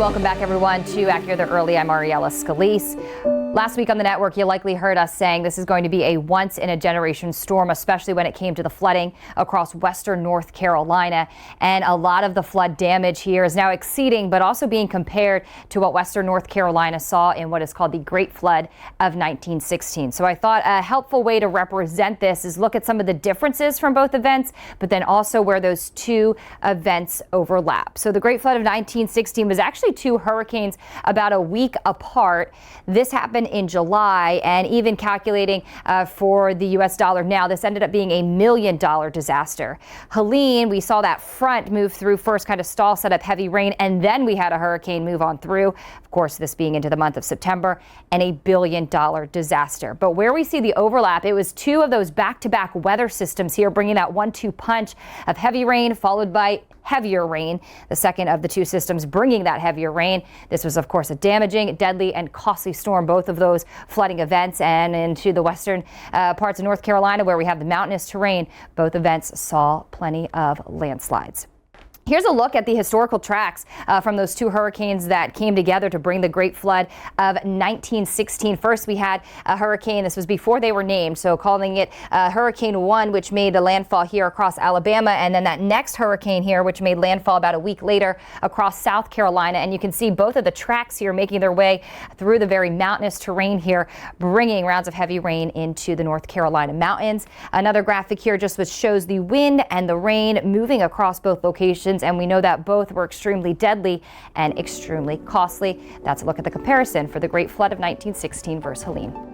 Welcome back, everyone, to AccuWeather Early. I'm Ariella Scalise. Last week on the network, you likely heard us saying this is going to be a once-in-a-generation storm, especially when it came to the flooding across western North Carolina. And a lot of the flood damage here is now exceeding, but also being compared to what western North Carolina saw in what is called the Great Flood of 1916. So I thought a helpful way to represent this is look at some of the differences from both events, but then also where those two events overlap. So the Great Flood of 1916 was actually two hurricanes about a week apart. This happened in July, and even calculating for the U.S. dollar now, this ended up being $1 million disaster. Helene, we saw that front move through first, kind of stall, set up heavy rain, and then we had a hurricane move on through. Of course, this being into the month of September, and $1 billion disaster. But where we see the overlap, it was two of those back-to-back weather systems here, bringing that 1-2 punch of heavy rain followed by heavier rain. The second of the two systems bringing that heavier rain. This was, of course, a damaging, deadly, and costly storm, both of those flooding events, and into the western parts of North Carolina where we have the mountainous terrain. Both events saw plenty of landslides. Here's a look at the historical tracks from those two hurricanes that came together to bring the Great Flood of 1916. First, we had a hurricane. This was before they were named, so calling it Hurricane 1, which made a landfall here across Alabama, and then that next hurricane here, which made landfall about a week later across South Carolina. And you can see both of the tracks here making their way through the very mountainous terrain here, bringing rounds of heavy rain into the North Carolina mountains. Another graphic here just shows the wind and the rain moving across both locations. And we know that both were extremely deadly and extremely costly. That's a look at the comparison for the Great Flood of 1916 versus Helene.